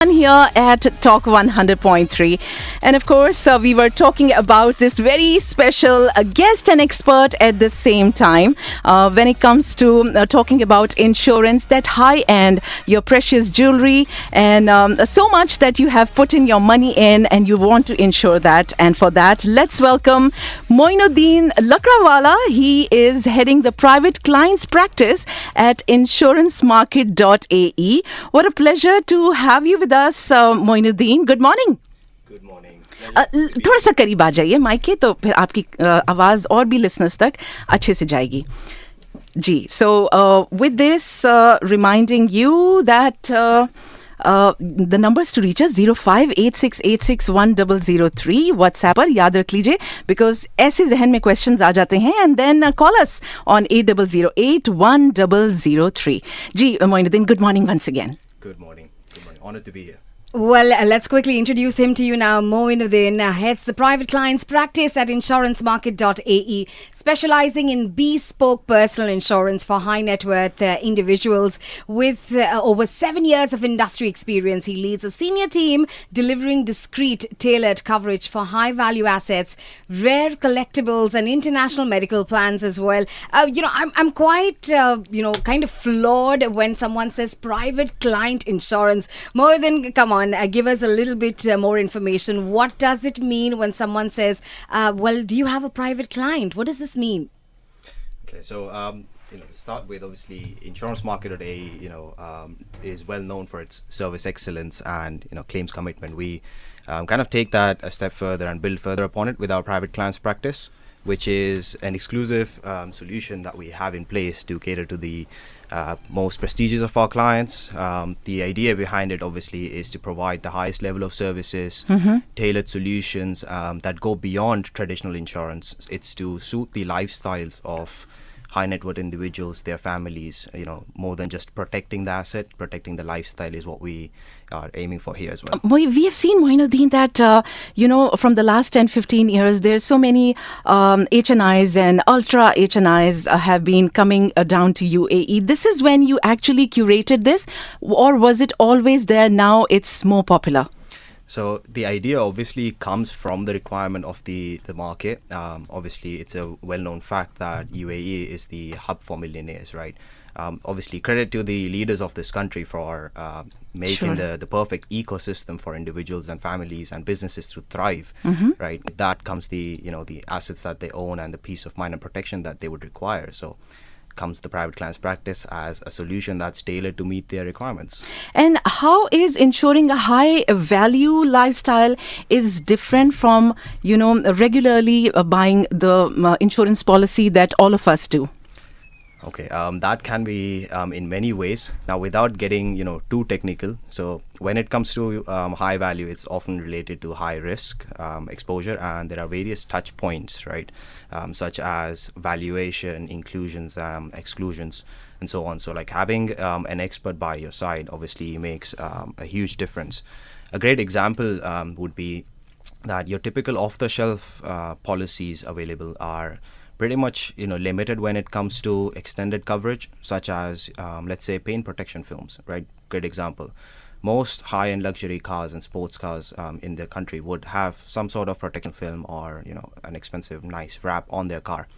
Here at Talk 100.3, and of course we were talking about this very special guest and expert at the same time when it comes to talking about insurance, that high end, your precious jewelry, and so much that you have put in your money in and you want to insure that. And for that, let's welcome Moinuddin Lakdawala. He is heading the private clients practice at InsuranceMarket.ae. What a pleasure to have you with us, Moinuddin. Good morning. Good morning. थोड़ा सा करीब आ जाइए mic के, तो फिर आपकी आवाज़ और भी लिसनर्स तक अच्छे से जाएगी जी. So with this reminding you that the numbers to reach us 0586861003 WhatsApp पर याद रख लीजिए, because ऐसे जहन में questions आ जाते हैं, and then call us on 80081003. Ji Moinuddin, good morning once again. Good morning. Good morning. Honored to be here. Well, let's quickly introduce him to you now. Moinuddin heads the private clients practice at InsuranceMarket.ae, specializing in bespoke personal insurance for high net worth individuals. With over 7 years of industry experience, he leads a senior team delivering discreet, tailored coverage for high value assets, rare collectibles, and international medical plans as well. I'm quite, kind of floored when someone says private client insurance. Moinuddin, come on. Give us a little bit more information. What does it mean when someone says, do you have a private client? What does this mean? Okay, so to start with, obviously, InsuranceMarket.ae, is well known for its service excellence and claims commitment. We kind of take that a step further and build further upon it with our private clients practice, which is an exclusive solution that we have in place to cater to the most prestigious of our clients. The idea behind it, obviously, is to provide the highest level of services, tailored solutions that go beyond traditional insurance. It's to suit the lifestyles of high net worth individuals, their families. More than just protecting the asset, protecting the lifestyle is what we are aiming for here as well. We have seen, Moinuddin, that from the last 10-15 years, there's so many HNIs and ultra HNIs have been coming down to UAE. This is when you actually curated this, or was it always there? Now it's more popular. So the idea obviously comes from the requirement of the market. Obviously, it's a well-known fact that UAE is the hub for millionaires, right? Obviously, credit to the leaders of this country for making the perfect ecosystem for individuals and families and businesses to thrive, right? With that comes the assets that they own and the peace of mind and protection that they would require. So comes the private clients practice as a solution that's tailored to meet their requirements. And how is ensuring a high value lifestyle is different from regularly buying the insurance policy that all of us do? Okay, that can be in many ways. Now, without getting too technical, so when it comes to high value, it's often related to high risk exposure, and there are various touch points, right? Such as valuation, inclusions, exclusions, and so on. So, like having an expert by your side obviously makes a huge difference. A great example would be that your typical off-the-shelf policies available are pretty much limited when it comes to extended coverage, such as let's say paint protection films, right? Great example. Most high-end luxury cars and sports cars in the country would have some sort of protection film or an expensive nice wrap on their car,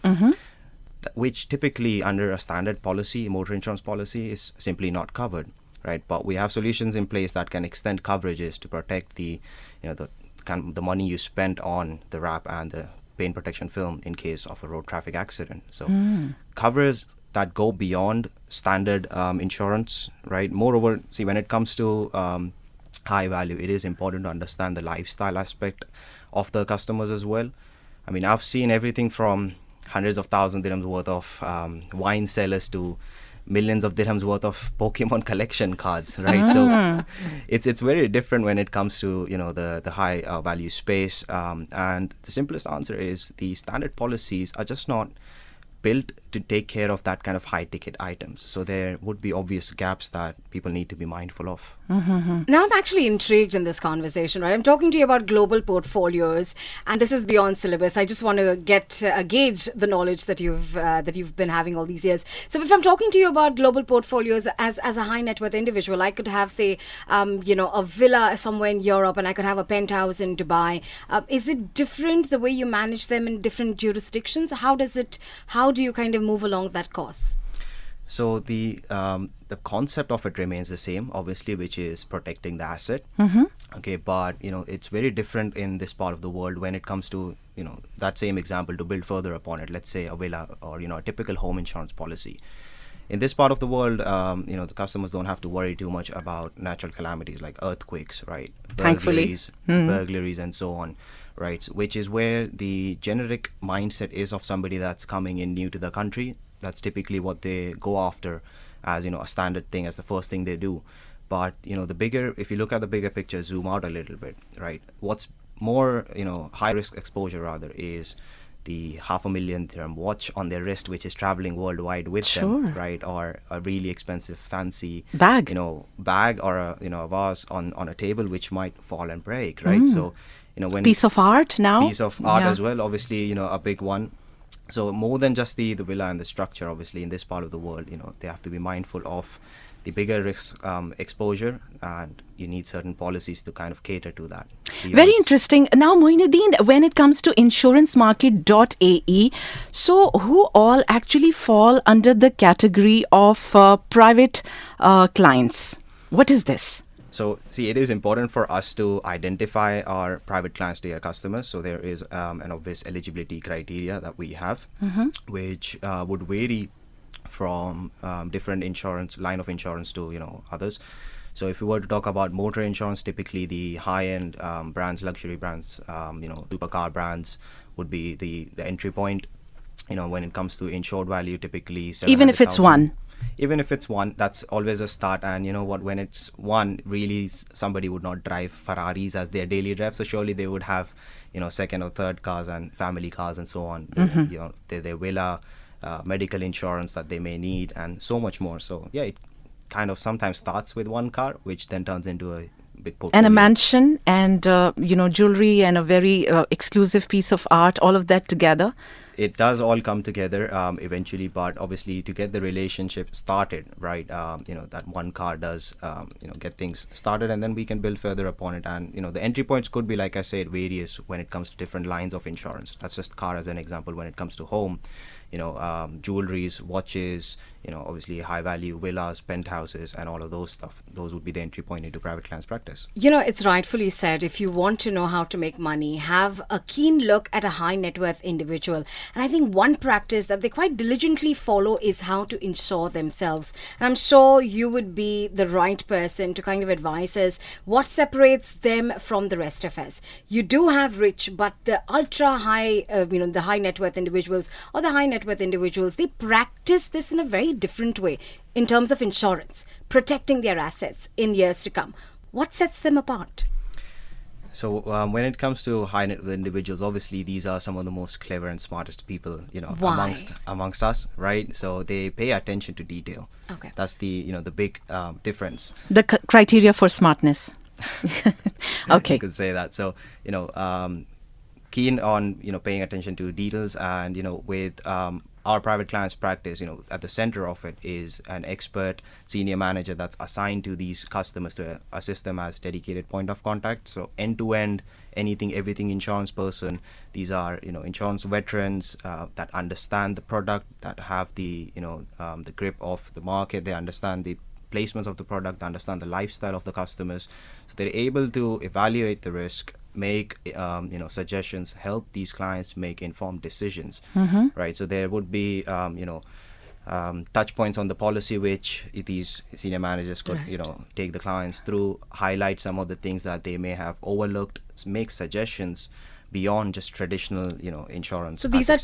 which typically under a standard policy, motor insurance policy, is simply not covered, right? But we have solutions in place that can extend coverages to protect the money you spent on the wrap and the paint protection film in case of a road traffic accident. So covers that go beyond standard insurance, right? Moreover, see, when it comes to high value, it is important to understand the lifestyle aspect of the customers as well. I mean, I've seen everything from hundreds of thousands dirhams worth of wine cellars to millions of dirhams worth of Pokemon collection cards, right? So it's very different when it comes to the high value space, and the simplest answer is the standard policies are just not built to take care of that kind of high ticket items. So there would be obvious gaps that people need to be mindful of. Now I'm actually intrigued in this conversation, right? I'm talking to you about global portfolios, and this is beyond syllabus. I just want to get gauge the knowledge that you've been having all these years. So if I'm talking to you about global portfolios as a high net worth individual, I could have, say, a villa somewhere in Europe, and I could have a penthouse in Dubai. Is it different the way you manage them in different jurisdictions? How do you kind of move along that course? So the concept of it remains the same, obviously, which is protecting the asset. Okay, but it's very different in this part of the world when it comes to that same example. To build further upon it, let's say a villa or a typical home insurance policy. In this part of the world, the customers don't have to worry too much about natural calamities like earthquakes, right? Thankfully. Burglaries, and so on, right? Which is where the generic mindset is of somebody that's coming in new to the country. That's typically what they go after as a standard thing, as the first thing they do. But if you look at the bigger picture, zoom out a little bit, right? What's more high risk exposure rather is the $500,000 watch on their wrist, which is traveling worldwide with them, right? Or a really expensive fancy bag, bag, or a vase on a table which might fall and break, right? So when piece of art as well, obviously a big one. So more than just the villa and the structure, obviously in this part of the world, they have to be mindful of the bigger risk exposure, and you need certain policies to kind of cater to that. Very interesting. Now, Moinuddin, when it comes to InsuranceMarket.ae, so who all actually fall under the category of private clients? What is this? So, see, it is important for us to identify our private clients to our customers. So there is an obvious eligibility criteria that we have, which would vary from different line of insurance to others. So if we were to talk about motor insurance, typically the high-end brands, luxury brands, supercar brands would be the entry point. When it comes to insured value, typically even if it's one. Even if it's one, that's always a start. And when it's one, really somebody would not drive Ferraris as their daily drive. So surely they would have, second or third cars and family cars and so on. Their villa, medical insurance that they may need, and so much more. So yeah, it kind of sometimes starts with one car, which then turns into a big portfolio. And a mansion, and jewelry, and a very exclusive piece of art, all of that together. It does all come together eventually, but obviously to get the relationship started, right, that one car does, get things started, and then we can build further upon it. And, the entry points could be, like I said, various when it comes to different lines of insurance. That's just car as an example. When it comes to home, jewelries, watches, obviously high value villas, penthouses, and all of those stuff. Those would be the entry point into private clients practice. It's rightfully said, if you want to know how to make money, have a keen look at a high net worth individual. And I think one practice that they quite diligently follow is how to insure themselves. And I'm sure you would be the right person to kind of advise us what separates them from the rest of us. You do have rich, but the ultra high, the high net worth individuals or the high net worth individuals, they practice this in a very different way in terms of insurance, protecting their assets in years to come. What sets them apart? So when it comes to high net worth individuals, obviously these are some of the most clever and smartest people, amongst us, right? So they pay attention to detail. Okay, that's the the big difference. The criteria for smartness. Okay, you could say that. So keen on paying attention to details, and with our private clients practice, at the center of it is an expert senior manager that's assigned to these customers to assist them as dedicated point of contact. So end to end, everything insurance person. These are insurance veterans that understand the product, that have the the grip of the market. They understand the placements of the product, understand the lifestyle of the customers. So they're able to evaluate the risk, make suggestions, help these clients make informed decisions, right? So there would be touch points on the policy which these senior managers could take the clients through, highlight some of the things that they may have overlooked, make suggestions beyond just traditional insurance. So these are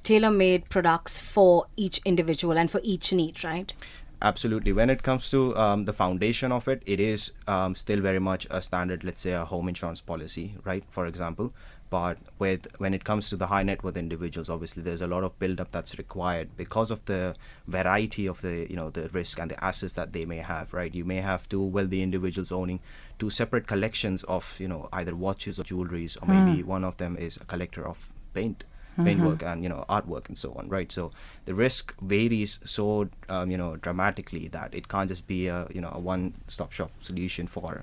tailor-made products for each individual and for each need, right? Absolutely. When it comes to the foundation of it, it is still very much a standard, let's say a home insurance policy, right? For example. But when it comes to the high net worth individuals, obviously there's a lot of build-up that's required because of the variety of the risk and the assets that they may have, right? You may have two wealthy individuals owning two separate collections of either watches or jewelries, or maybe one of them is a collector of paintwork and artwork and so on, right? So the risk varies so dramatically that it can't just be a one-stop shop solution for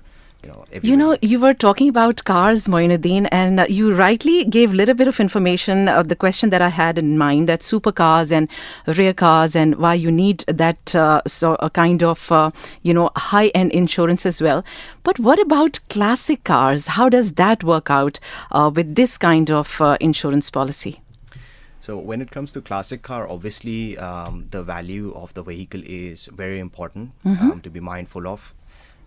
everybody. You were talking about cars, Moinuddin, and you rightly gave a little bit of information of the question that I had in mind, that supercars and rare cars and why you need that a kind of high-end insurance as well. But what about classic cars? How does that work out with this kind of insurance policy? So when it comes to classic car, obviously the value of the vehicle is very important to be mindful of.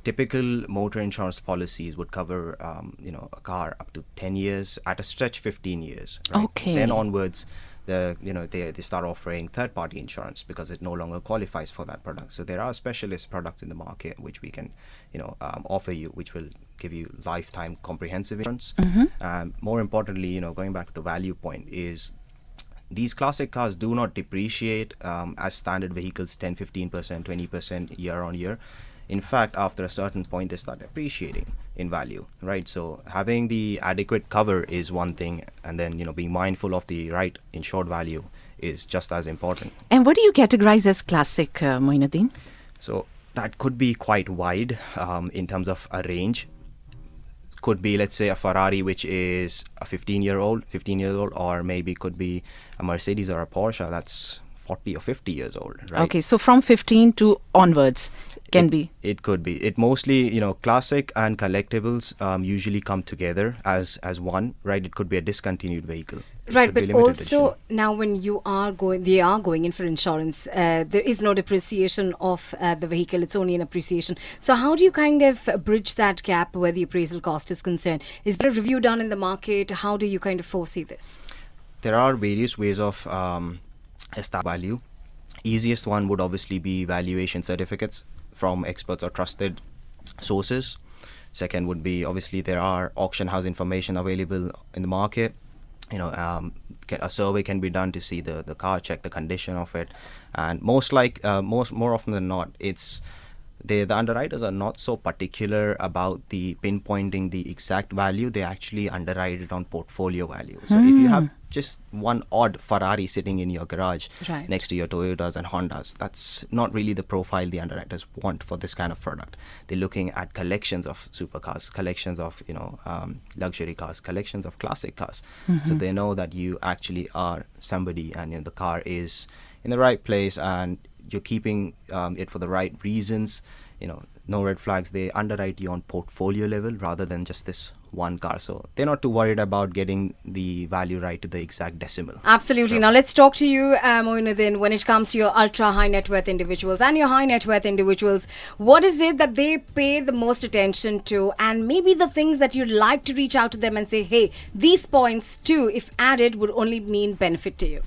Typical motor insurance policies would cover a car up to 10 years, at a stretch 15 years, right? Okay. Then onwards they start offering third party insurance because it no longer qualifies for that product. So there are specialist products in the market which we can offer you, which will give you lifetime comprehensive insurance. More importantly, going back to the value point, is these classic cars do not depreciate as standard vehicles 10-15%, 20% year on year. In fact, after a certain point, they start appreciating in value, right? So having the adequate cover is one thing, and then being mindful of the right insured value is just as important. And what do you categorize as classic, Moinuddin? So that could be quite wide in terms of a range. Could be, let's say, a Ferrari which is a 15 years old, or maybe could be a Mercedes or a Porsche that's 40 or 50 years old, right? Okay, so from 15 to onwards can be. It could be. It mostly, classic and collectibles usually come together as one, right? It could be a discontinued vehicle. Right, but also now when they are going in for insurance, there is no depreciation of the vehicle. It's only an appreciation. So how do you kind of bridge that gap where the appraisal cost is concerned? Is there a review done in the market? How do you kind of foresee this? There are various ways of establishing value. Easiest one would obviously be valuation certificates from experts or trusted sources. Second would be, obviously there are auction house information available in the market. A survey can be done to see the car, check the condition of it, and more often than not, it's the underwriters are not so particular about the pinpointing the exact value. They actually underwrite it on portfolio value. So if you have just one odd Ferrari sitting in your garage next to your Toyotas and Hondas, that's not really the profile the underwriters want for this kind of product. They're looking at collections of supercars, collections of luxury cars, collections of classic cars. So they know that you actually are somebody, and the car is in the right place, and you're keeping it for the right reasons. No red flags. They underwrite you on portfolio level rather than just this one car. So they're not too worried about getting the value right to the exact decimal. Absolutely. Now let's talk to you, Moinuddin, when it comes to your ultra high net worth individuals and your high net worth individuals. What is it that they pay the most attention to, and maybe the things that you'd like to reach out to them and say, hey, these points too, if added, would only mean benefit to you?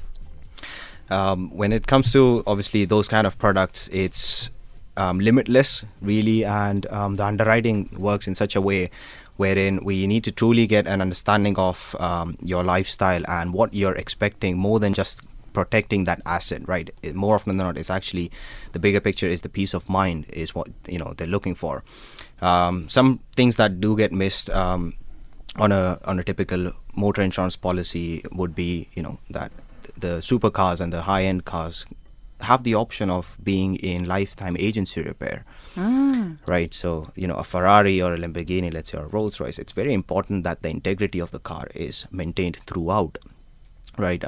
When it comes to obviously those kind of products, it's limitless really, and the underwriting works in such a way wherein we need to truly get an understanding of your lifestyle and what you're expecting, more than just protecting that asset, right? More often than not, it's actually the bigger picture is the peace of mind is what they're looking for. Some things that do get missed on a typical motor insurance policy would be that the supercars and the high-end cars have the option of being in lifetime agency repair, right? So a Ferrari or a Lamborghini, let's say, or a Rolls Royce, it's very important that the integrity of the car is maintained throughout, right?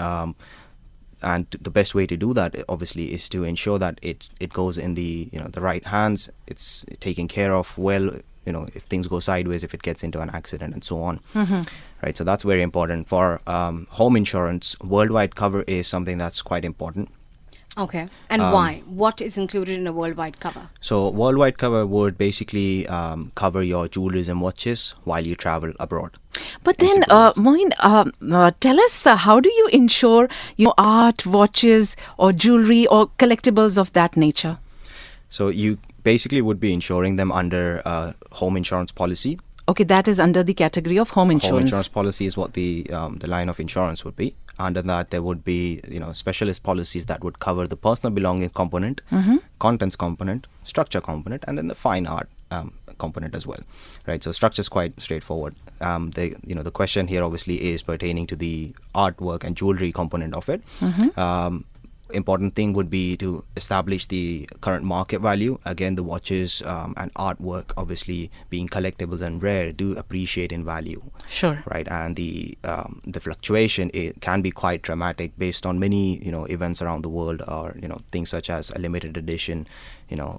And the best way to do that obviously is to ensure that it goes in the the right hands. It's taken care of well, if things go sideways, if it gets into an accident and so on, right? So that's very important. For home insurance, worldwide cover is something that's quite important. Okay. And why? What is included in a worldwide cover? So worldwide cover would basically cover your jewelries and watches while you travel abroad. But then, Moin, tell us, how do you insure art, watches, or jewelry, or collectibles of that nature? So you basically would be insuring them under home insurance policy. Okay, that is under the category of home Home insurance. insurance policy is what the line of insurance would be. Under that, there would be specialist policies that would cover the personal belonging component, contents component, structure component, and then the fine art component as well, right? So structure is quite straightforward. The question here obviously is pertaining to the artwork and jewelry component of it. Important thing would be to establish the current market value. Again, the watches and artwork, obviously being collectibles and rare, do appreciate in value. Sure. Right, and the fluctuation, it can be quite dramatic based on many events around the world, or things such as a limited edition,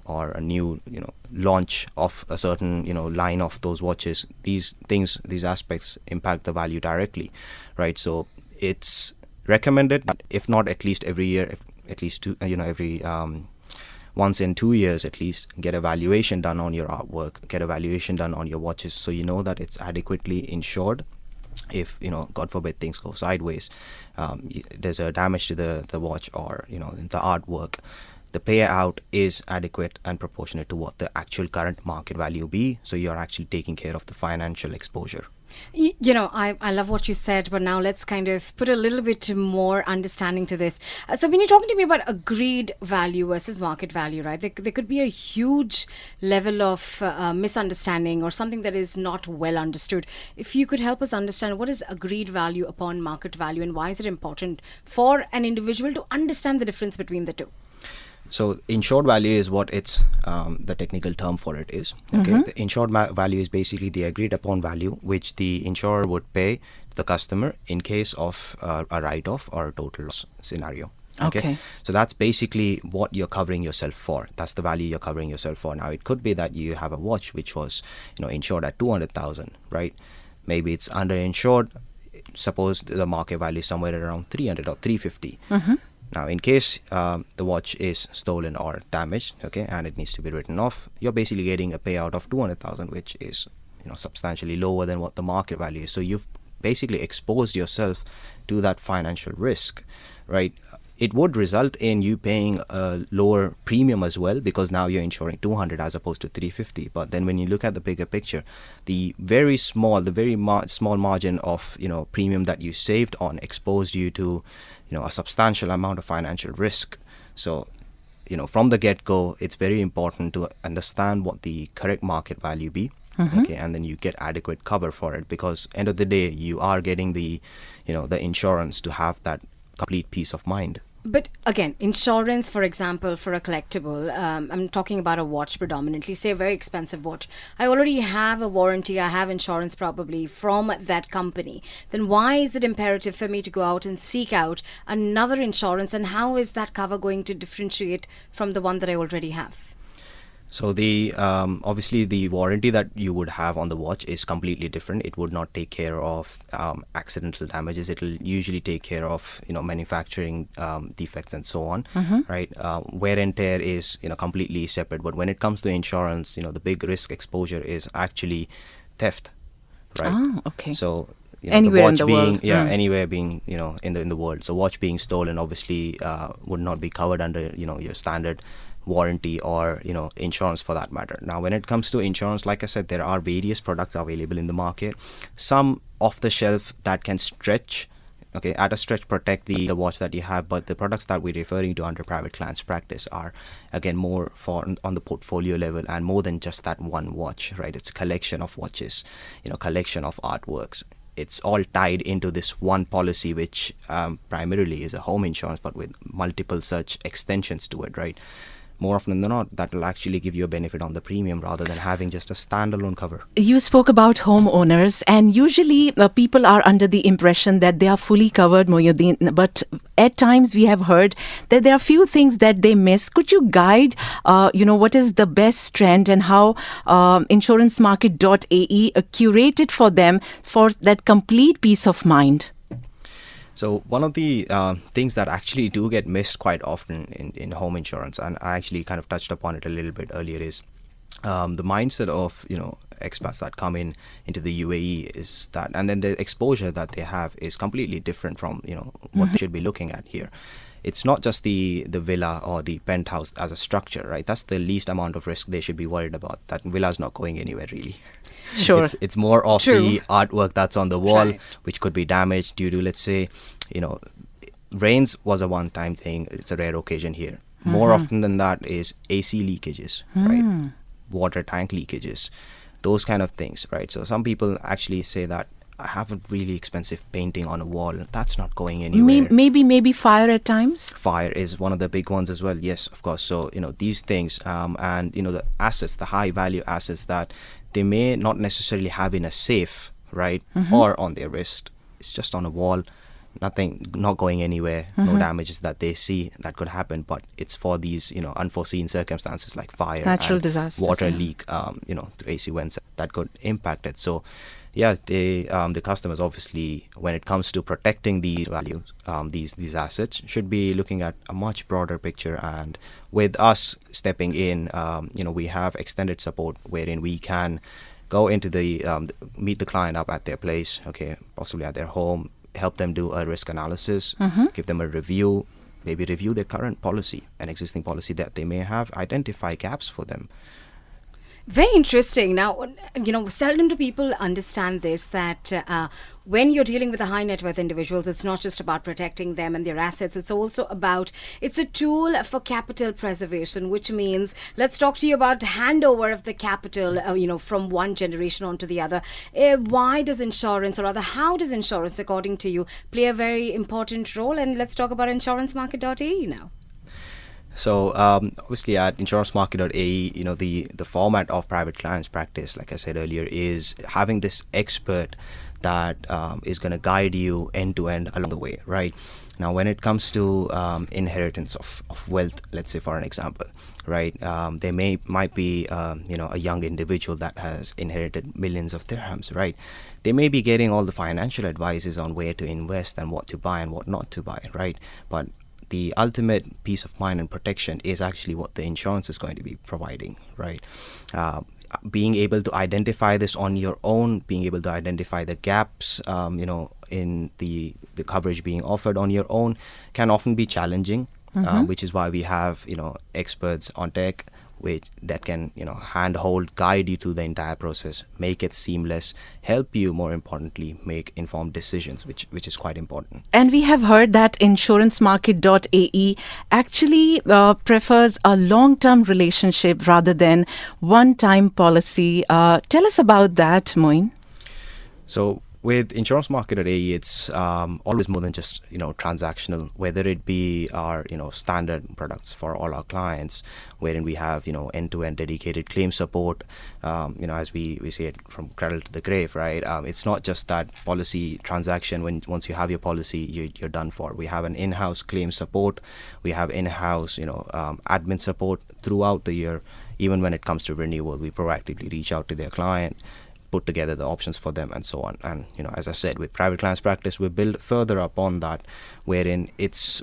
or a new launch of a certain line of those watches. These aspects impact the value directly, right? So it's recommended, if not at least every year, at least two, every once in 2 years at least, get a valuation done on your artwork, get a valuation done on your watches, so you know that it's adequately insured. If God forbid things go sideways, there's a damage to the watch or the artwork, the payout is adequate and proportionate to what the actual current market value be, so you're actually taking care of the financial exposure. I love what you said, but now let's kind of put a little bit more understanding to this. So when you're talking to me about agreed value versus market value, right, there could be a huge level of misunderstanding or something that is not well understood. If you could help us understand what is agreed value upon market value, and why is it important for an individual to understand the difference between the two? So insured value is what it's the technical term for it is. Okay, the insured value is basically the agreed upon value which the insurer would pay the customer in case of a write-off or a total loss scenario. Okay, so that's basically what you're covering yourself for. That's the value you're covering yourself for. Now, it could be that you have a watch which was insured at 200,000, right? Maybe it's underinsured. Suppose the market value is somewhere around 300 or 350. Now, in case the watch is stolen or damaged, okay, and it needs to be written off, you're basically getting a payout of 200,000, which is substantially lower than what the market value is. So you've basically exposed yourself to that financial risk, right? It would result in you paying a lower premium as well, because now you're insuring 200 as opposed to 350. But then when you look at the bigger picture, the very small margin of premium that you saved on exposed you to a substantial amount of financial risk. So from the get-go, it's very important to understand what the correct market value be. Okay, and then you get adequate cover for it, because end of the day you are getting the the insurance to have that complete peace of mind. But again, insurance, for example, for a collectible, I'm talking about a watch predominantly, say a very expensive watch. I already have a warranty, I have insurance probably from that company. Then why is it imperative for me to go out and seek out another insurance, and how is that cover going to differentiate from the one that I already have? So the obviously the warranty that you would have on the watch is completely different. It would not take care of accidental damages. It will usually take care of manufacturing defects and so on, right? Wear and tear is completely separate. But when it comes to insurance, the big risk exposure is actually theft, right? Oh, okay. So anywhere the watch in the being world. anywhere being in the world. So watch being stolen obviously would not be covered under your standard warranty or insurance for that matter. Now, when it comes to insurance, like I said, there are various products available in the market. Some off the shelf that can stretch, okay, at a stretch protect the watch that you have, but the products that we're referring to under private clients practice are again more for on the portfolio level and more than just that one watch, right? It's a collection of watches, collection of artworks. It's all tied into this one policy, which primarily is a home insurance, but with multiple such extensions to it, right? More often than not, that will actually give you a benefit on the premium rather than having just a standalone cover. You spoke about homeowners, and usually people are under the impression that they are fully covered, Moinuddin, but at times we have heard that there are few things that they miss. Could you guide, what is the best trend and how InsuranceMarket.ae curated for them for that complete peace of mind? So one of the things that actually do get missed quite often in home insurance, and I actually kind of touched upon it a little bit earlier, is the mindset of expats that come into the UAE is that, and then the exposure that they have is completely different from what they should be looking at here. it's not just the villa or the penthouse as a structure, right? That's the least amount of risk they should be worried about. That villa's not going anywhere really. Sure. It's more of True. the artwork that's on the wall, Right. which could be damaged due to, let's say, rains was a one-time thing. It's a rare occasion here. More often than that is AC leakages, right? Water tank leakages, those kind of things, right? So some people actually say that I have a really expensive painting on a wall. That's not going anywhere. Maybe fire at times. Fire is one of the big ones as well. Yes, of course. So these things, and the assets, the high value assets that they may not necessarily have in a safe, right, or on their wrist. It's just on a wall, nothing, not going anywhere. No damages that they see that could happen. But it's for these unforeseen circumstances like fire, Natural and disasters, water yeah. leak, through AC vents that could impact it. So yeah, the customers obviously, when it comes to protecting these values, these assets, should be looking at a much broader picture. And with us stepping in, we have extended support wherein we can go into meet the client up at their place, okay, possibly at their home, help them do a risk analysis, give them a review, maybe review their current policy, an existing policy that they may have, identify gaps for them. Very interesting. Now, seldom do people understand this, that when you're dealing with the high net worth individuals, it's not just about protecting them and their assets. It's also it's a tool for capital preservation, which means, let's talk to you about handover of the capital, from one generation on to the other. Why does insurance, or rather, how does insurance, according to you, play a very important role? And let's talk about InsuranceMarket.ae now. So obviously at InsuranceMarket.ae, the format of private clients practice, like I said earlier, is having this expert that is going to guide you end to end along the way, right? Now, when it comes to inheritance of wealth, let's say for an example, right? There might be a young individual that has inherited millions of dirhams, right? They may be getting all the financial advices on where to invest and what to buy and what not to buy, right? But the ultimate peace of mind and protection is actually what the insurance is going to be providing, right? Being able to identify this on your own, being able to identify the gaps, in the coverage being offered on your own can often be challenging, which is why we have, experts on deck that can, handhold, guide you through the entire process, make it seamless, help you, more importantly, make informed decisions, which is quite important. And we have heard that InsuranceMarket.ae actually prefers a long-term relationship rather than one-time policy. Tell us about that, Moin. So with InsuranceMarket.ae, it's always more than just transactional. Whether it be our standard products for all our clients, wherein we have end-to-end dedicated claim support. As we say it, from cradle to the grave, right? It's not just that policy transaction. Once you have your policy, you're done for. We have an in-house claim support. We have in-house admin support throughout the year. Even when it comes to renewal, we proactively reach out to their client, put together the options for them, and so on. And as I said, with private clients practice, we build further upon that, wherein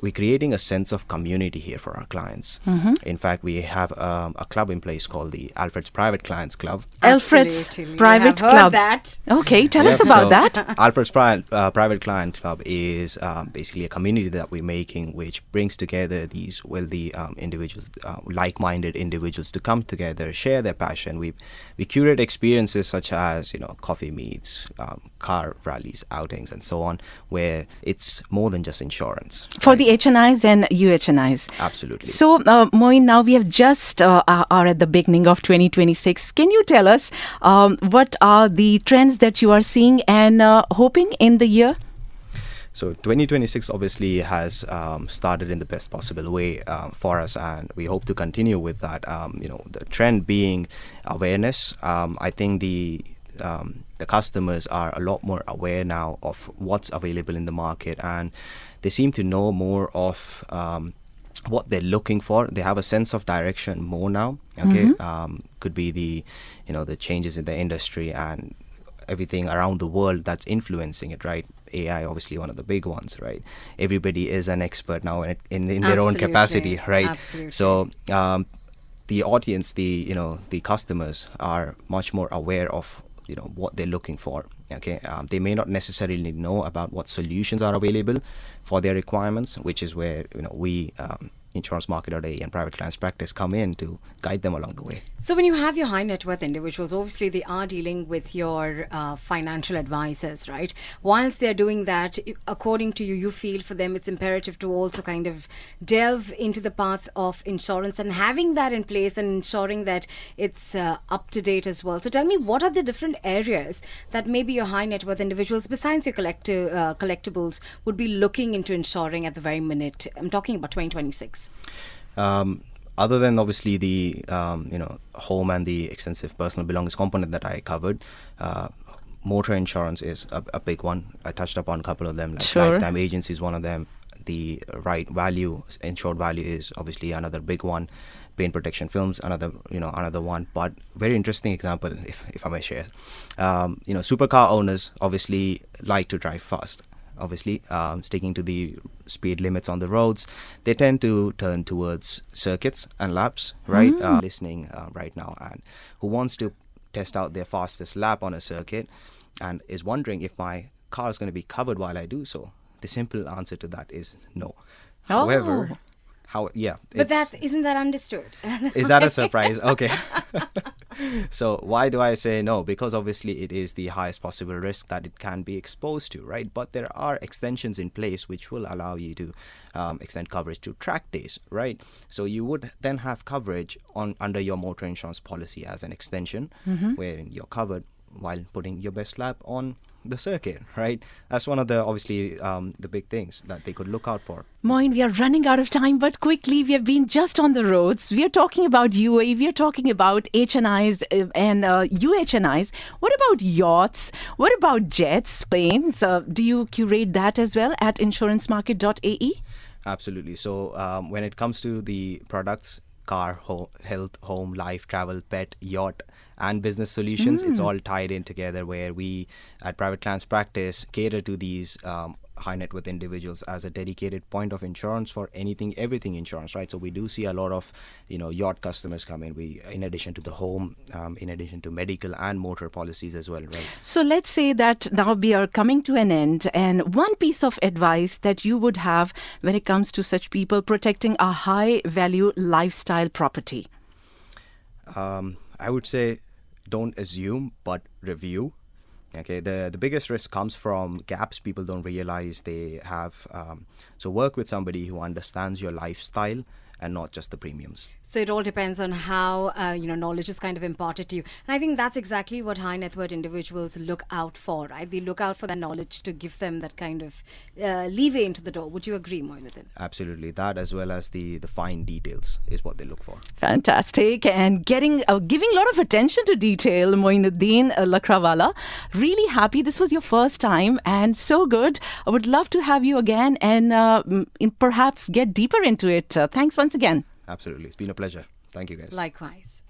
we're creating a sense of community here for our clients. In fact, we have a club in place called the Alfred's Private Clients Club. Alfred's Absolutely. Private We have heard Club. that. Okay, tell us Yep, about so that. Alfred's Private Client Club is basically a community that we're making, which brings together these wealthy individuals, like-minded individuals, to come together, share their passion. We curate experiences such as coffee meets, car rallies, outings, and so on, where it's more than just insurance. For right? the HNIs and UHNIs. Absolutely. So, Moin, now we have just are at the beginning of 2026. Can you tell us what are the trends that you are seeing and hoping in the year? So 2026 obviously has started in the best possible way for us, and we hope to continue with that. The trend being awareness. I think the customers are a lot more aware now of what's available in the market, and they seem to know more of what they're looking for. They have a sense of direction more now. Okay, could be the changes in the industry and everything around the world that's influencing it, right? AI, obviously one of the big ones, right? Everybody is an expert now in their own Absolutely. capacity, right? Absolutely. So the audience, the customers are much more aware of what they're looking for. Okay, they may not necessarily know about what solutions are available for their requirements, which is where we InsuranceMarket.ae and private clients practice come in to guide them along the way. So when you have your high net worth individuals, obviously they are dealing with your financial advisors, right? Whilst they're doing that, according to you, you feel for them it's imperative to also kind of delve into the path of insurance and having that in place and ensuring that it's up to date as well. So tell me, what are the different areas that maybe your high net worth individuals, besides your collectibles, would be looking into insuring at the very minute? I'm talking about 2026. Other than obviously the home and the extensive personal belongings component that I covered, motor insurance is a big one. I touched upon a couple of them, like Sure. lifetime agency is one of them. The right value, insured value, is obviously another big one. Paint protection films, another one. But very interesting example, if I may share. Supercar owners obviously like to drive fast. Obviously, sticking to the speed limits on the roads, they tend to turn towards circuits and laps, right? Listening right now, and who wants to test out their fastest lap on a circuit and is wondering if my car is going to be covered while I do so. The simple answer to that is no. Oh. However, But isn't that understood? is that a surprise? Okay. So why do I say no? Because obviously it is the highest possible risk that it can be exposed to, right? But there are extensions in place which will allow you to extend coverage to track days, right? So you would then have coverage under your motor insurance policy as an extension, wherein you're covered while putting your best lap on the circuit, right? That's one of the obviously the big things that they could look out for. Moin, we are running out of time, but quickly, we have been just on the roads. We are talking about UAE, we are talking about HNIs and UHNIs. What about yachts? What about jets, planes? Do you curate that as well at InsuranceMarket.ae? Absolutely. So when it comes to the products, car, health, home, life, travel, pet, yacht, and business solutions, it's all tied in together, where we at Private Clients Practice cater to these high net worth individuals as a dedicated point of insurance for everything insurance, right? So we do see a lot of yacht customers come in. We, in addition to the home, in addition to medical and motor policies as well, right? So let's say that now we are coming to an end, and one piece of advice that you would have when it comes to such people protecting a high value lifestyle property. I would say don't assume, but review. Okay, the biggest risk comes from gaps people don't realize they have. So work with somebody who understands your lifestyle and not just the premiums. So it all depends on how knowledge is kind of imparted to you, and I think that's exactly what high net worth individuals look out for, right? They look out for that knowledge to give them that kind of leeway into the door. Would you agree, Moinuddin? Absolutely, that as well as the fine details is what they look for. Fantastic. And giving a lot of attention to detail, Moinuddin Lakdawala. Really happy this was your first time and so good. I would love to have you again and perhaps get deeper into it. Thanks once again. Absolutely, it's been a pleasure. Thank you, guys. Likewise.